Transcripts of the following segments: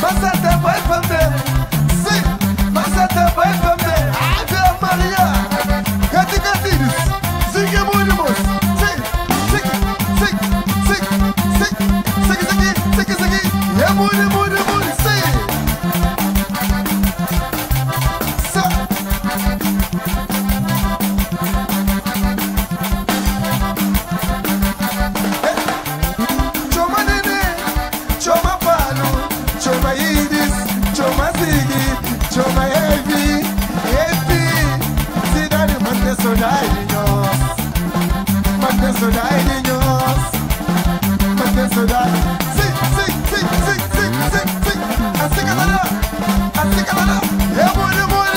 mas até vai também. Sim, mas até vai também. Ave Maria, cante cantiris, siga múltimos. Sim, siga, siga, siga, siga, siga, siga, é muito, muito, muito, sim. Choma Nene, choma Palo, choma Iris, choma Ziggy, choma Evi, cidade mantém saudades, mantém saudades, mantém saudades. Sim, sim, sim, sim, sim, sim, sim. Assim galera, é muito, muito.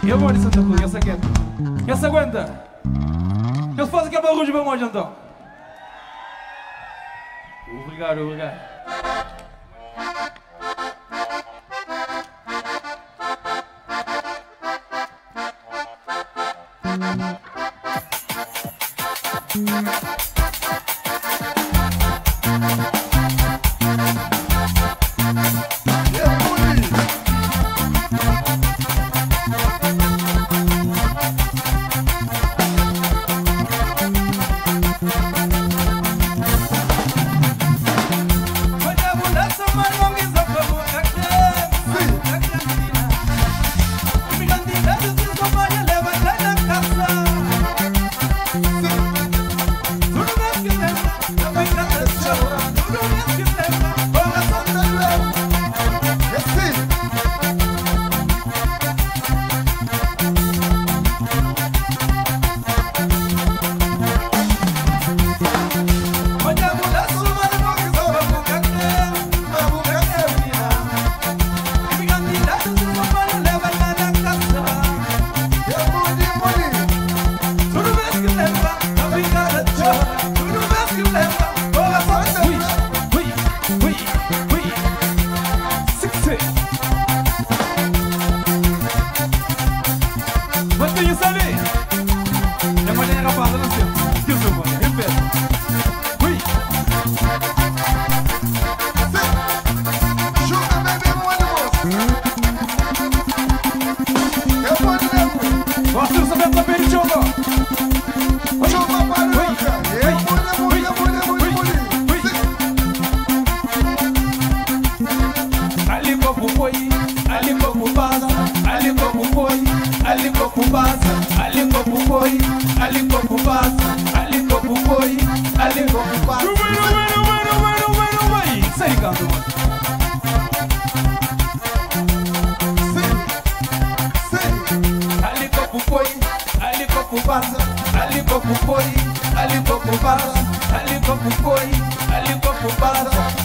Eu vou de Santa Cruz, essa aqui. Essa aguenta. Eu faço aqui a barulho para onde então. Obrigado, obrigado.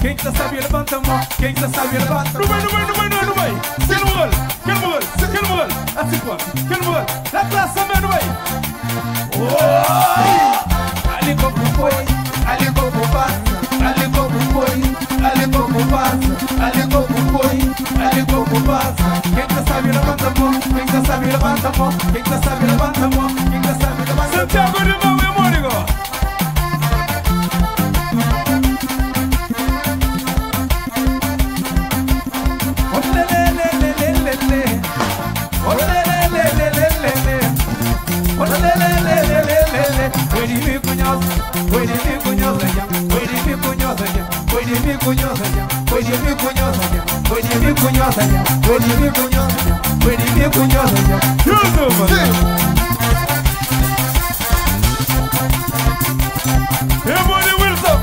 Quem tá sabe levanta a mão, quem tá sabe levanta. Não vai. Quem não vai? Assim pô, quem não vai? La classe também não vai. Ali como foi, ali como passa, ali como foi, ali como passa, ali como foi, ali como passa. Quem tá sabe levanta a mão, quem tá sabe levanta a mão, quem tá sabe levanta a mão, quem tá sabe levanta a mão. Santiago de Mão e Mônico. cunhosa, Olive cunhosa, Olive cunhosa, Everybody Wilson.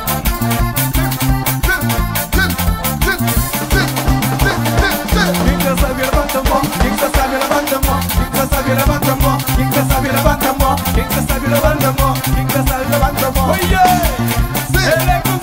Quem já sabe levanta a mão, quem já sabe levanta a mão, quem já sabe levanta a mão, quem já sabe levanta a mão, quem já sabe levanta a mão, quem já sabe levanta a mão. Oye, ele é contigo.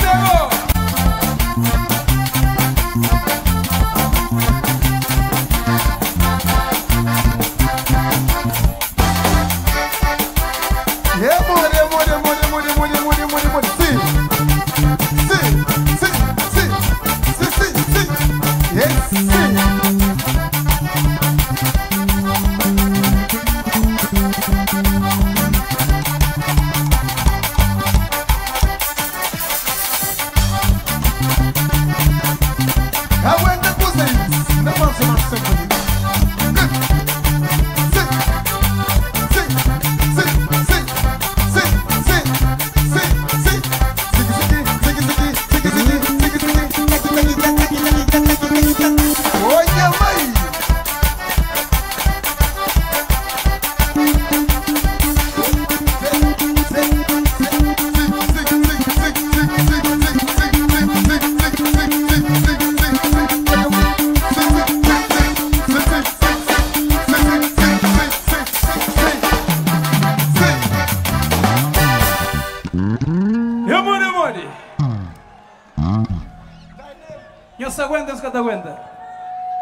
Não se aguenta, os que te aguenta.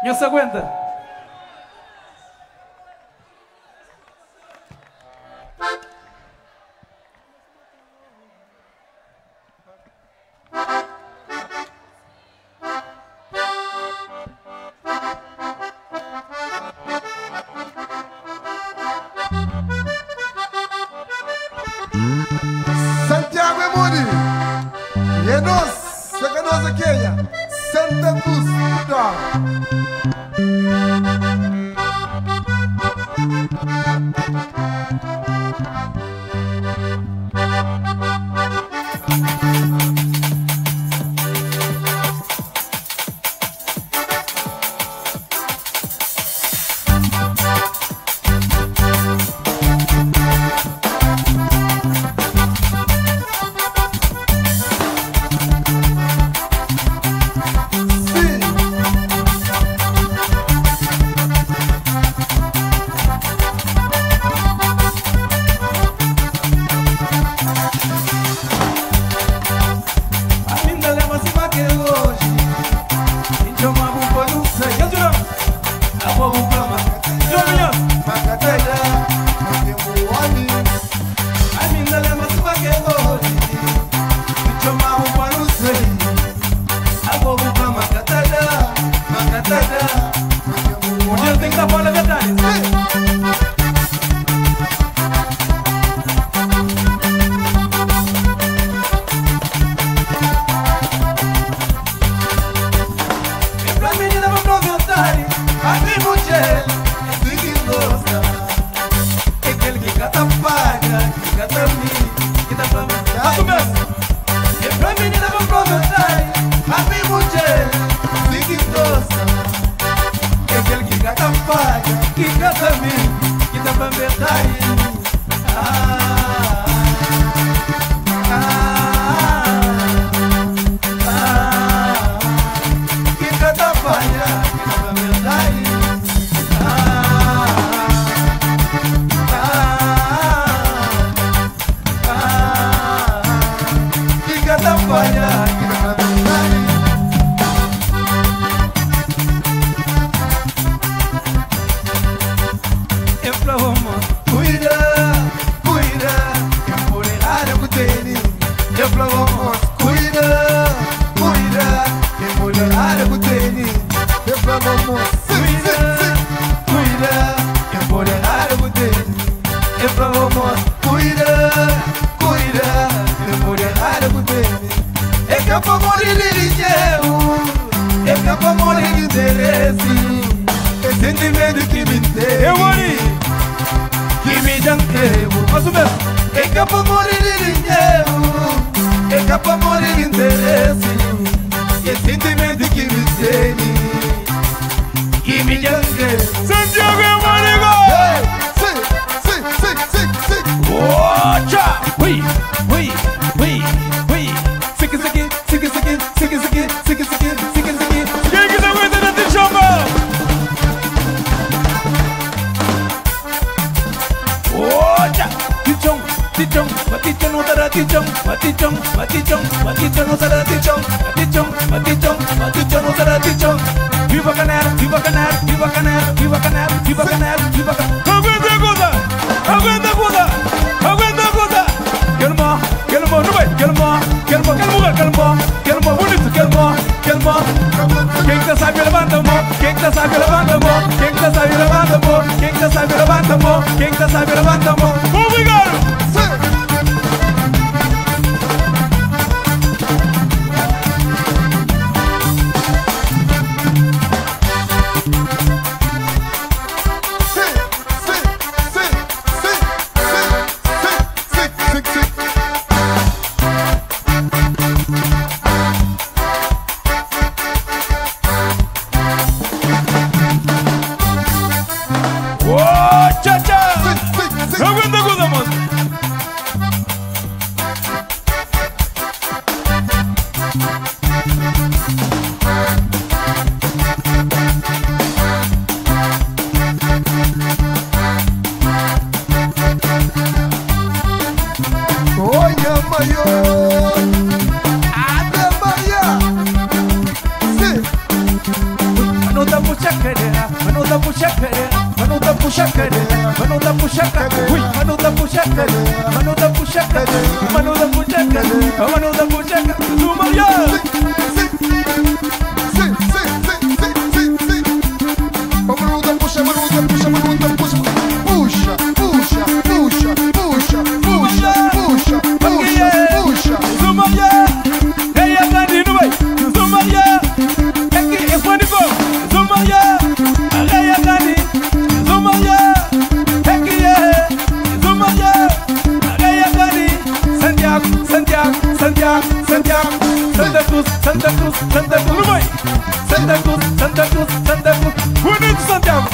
Não se aguenta. Santiago e Muri. E nós, que nós aqui, Santa Cruz, ui, ui, ui, ui. Sique, sique, sique, sique, sique, sique, sique, sique, sique, sique. Quem que tá aguentando a tichonga? Ocha! Tichong, tichong, matichong, no será tichong, matichong, matichong, matichong, no será tichong, matichong, matichong, matichong, no será tichong. Viva Canela, viva Canela, viva Canela, viva Canela, viva Canela, viva Canela. Aguenta a coisa, aguenta a coisa, aguenta a coisa. Quero more, não vai, quero more, bonito, quero more. Quem que sabe levanta a mão, quem que sabe levanta a mão, quem que sabe levanta a mão, quem que sabe levanta a mão, quem que sabe levanta a mão. Obrigado. Bonito Santiago.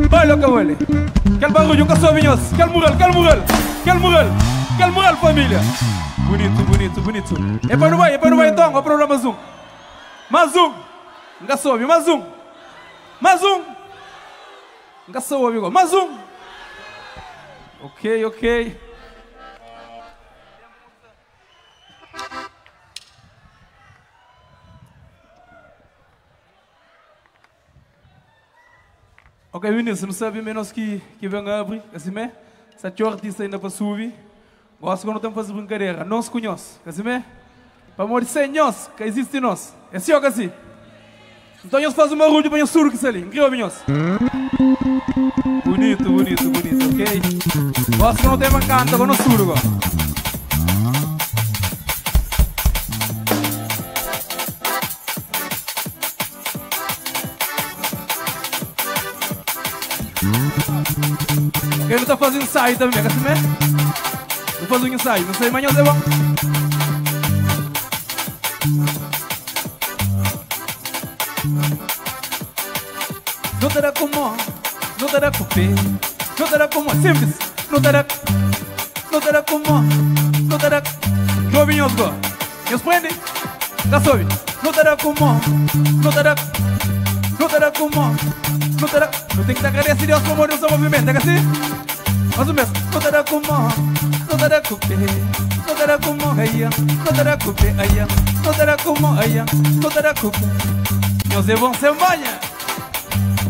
Baila que huele. Que el barulho, que sovinhos. Que el mural, que el mural. Que el mural. Que el mural, família. Bonito, bonito, bonito. É para não vai então. O problema mais um. Mais um. Nunca soube, mais um. Mais um. Nunca soube, amigo. Mais um. Ok, ok. Ok, Vinícius, não sabe menos que vem a abrir, assim mesmo? Essa artista ainda para subir. Gosto quando estamos fazendo brincadeira. Não se conhece, assim mesmo? Para morrer sem nós, que existe nós. É assim ou que assim? Então nós fazemos uma rua para nós surdo que se ali. Incrível, Vinhos. Bonito, bonito, bonito, ok? Gosto quando tem uma canta para nós surdo. Quem não está fazendo ensaio também, assim mesmo? Vou fazer um ensaio, não sei, amanhã eu vou. Não terá como, não terá cupê, não terá como, simples, não terá como, não terá. Jovinhos, go. Nos prende, já soube, não terá como, não terá como, não terá. Não tem que dar graça a Deus por morrer o seu movimento, é assim? Mais ou menos. Não terá como, não terá cupê, não terá como, aia, não terá cupê, aia, não terá como, aia, não terá cupê. Meus irmãos se banha.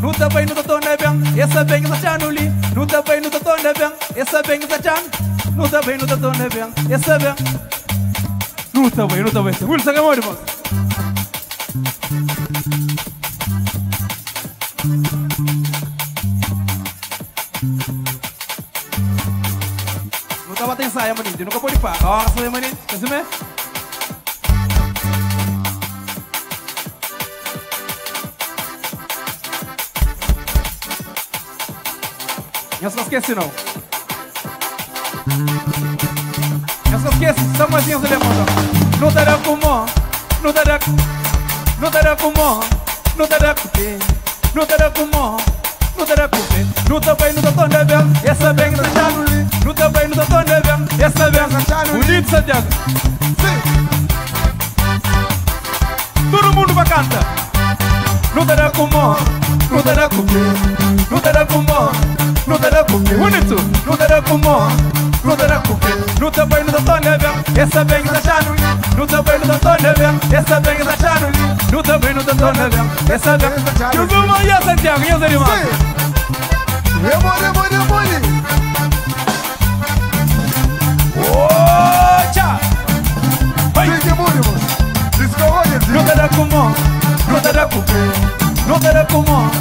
Não tá bem, não tá tão bem. Essa bem que está no li. Não tá bem, não tá tão bem. Essa bem que está não tá bem, não tá tão bem. Essa bem. Não tá bem, não tá bem. Wilson, que amor, irmão. Não tava atenção, é maninho. Nunca pode parar. Ó, essa maninho. Quer dizer, não se esquece não. Não se esquece, só mais assim, não terá como, não terá como, não terá como, não terá cupê, não terá como, não terá cupê. Não tá bem, não tá tão bem, essa bem que está no li. Não tá bem, não tá tão bem, essa bem que está no li. Bonito, Santiago. Todo mundo vai cantar. Não terá como, não terá cupê, não terá como. Não terá cupê, bonito. Não terá como, não terá cupê. Não tá bem, não tá tão bem, essa bem que está no li. Não tá bem, não tá tão bem, essa bem que está no li. Não tá bem, não tá tão bem, essa bem que está no li. Eu vou e a Santiago, e os animais. Remole. Oh, tchau. Não terá como, não terá cupê. Não terá como,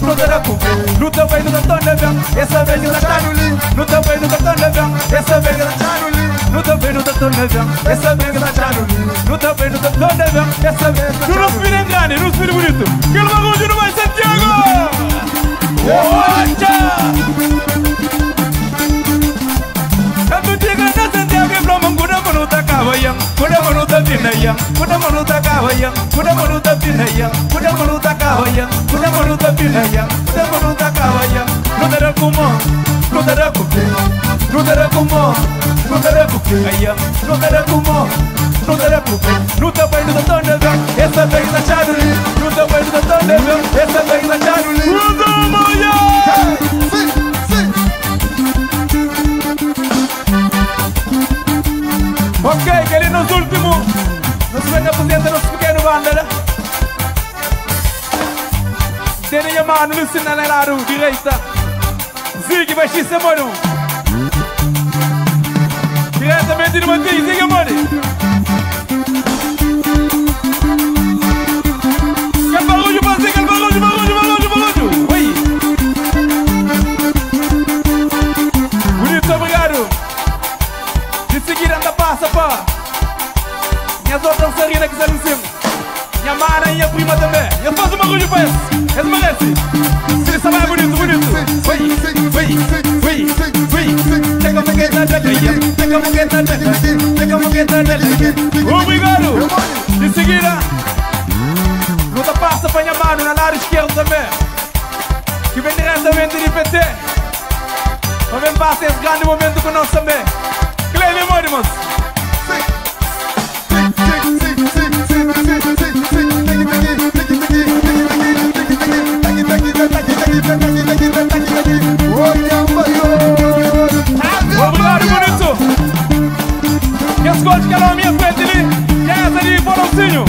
não terá cupê. Não tá bem, não tá tão bem, essa bem que está no li. Não tá bem, não tá tão bem, essa bem que está no li. Não tá bem, não tá tão bem, essa bem que está no li. Não tá bem, não tá tão bem, essa bem que está no li. Não nos vira engane, não nos vira bonito. Que ele bagulho não vai Santiago. Oh, tchau. Quando chega na Santiago é pra manguda, mano, tá cavaião. Muda, mano, tá pinaião. Muda, mano, tá cavaião. Muda, mano, tá pinaião. Muda, mano, tá cavaião. Muda, mano, tá pinaião. Muda, mano, tá cavaião. Não terá como, não terá cupê. Não terá como, não terá cupê. Não terá como, não terá cupê. Não tá bem, não tá tão bem, essa bem que está no li. Não tá bem, não tá tão bem, essa bem que está no li. Muda, manhã. Ok, que ele nos últimos, nos 50% nos pequenos banda. Tem a mão no sinaleiro direita. Zig vai xisar, mano. Diretamente no Matinho, Zig, mano. Que barulho, Zig, que barulho. Oi. Bonito, obrigado. De seguir anda passa, pá. Minhas outras dançarinas que estão em cima. Minha mana e minha prima também. Eu faço uma barulho para esse. Eles merecem. Se isso é bonito. Pega uma obrigado. De seguida. Luta passa para minha mano na lado esquerdo também. Que vem diretamente de PT. Também passa esse grande momento com nós também. Cleve, irmãos. Obrigado, bonito. Esse corte que era a minha frente ali. E essa ali, Bolãozinho.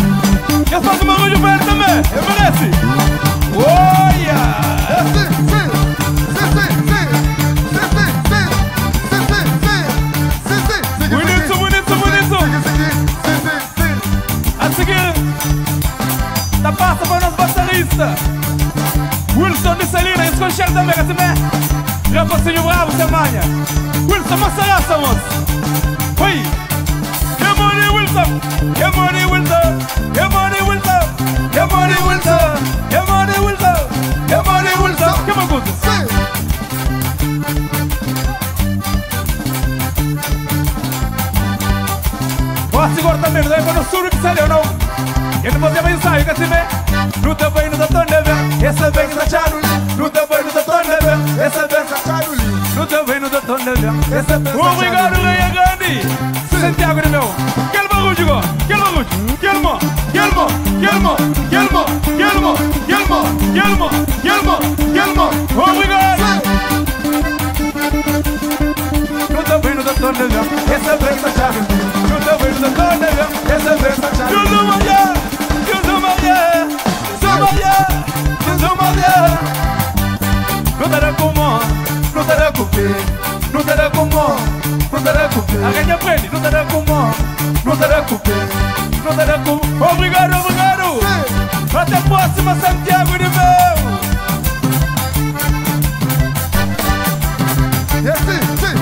Esse faz uma barulho pra ele também. Ele merece. Olha! Bonito. A seguir, da passa para o nosso baterista Wilson de Celina, esse concerto também, assim, rapazinho bravo, sem manha. Wilson, massa raça, moço. Oi! Que money, Wilson! Que money, Wilson! Que money, Wilson! Que money, Wilson! Que money, Wilson! Que money, Wilson! Que bagulho! Posso agora também, não é para o surdo que saiu ou não? Ele não pode ensaio, que assim, não tá bem, não tá tão bem, essa bem que está no li. Não tá bem, não tá tão bem, essa bem que está no li. Não tá bem, não tá tão bem, essa bem. Obrigado, Leia Grande! Santiago de meu, quel barulho, obrigado! Não terá como, não terá como, não terá como, não terá como. A ganha prende, não terá como, não terá como, não terá como. Obrigado, obrigado. Até a próxima, Santiago de Meu. Sim.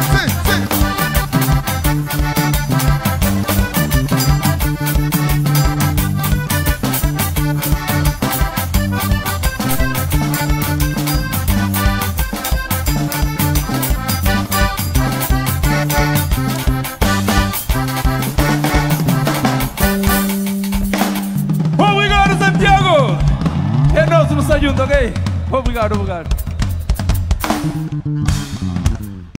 Obrigado, Santiago. É nosso no junto, ok? Obrigado, obrigado.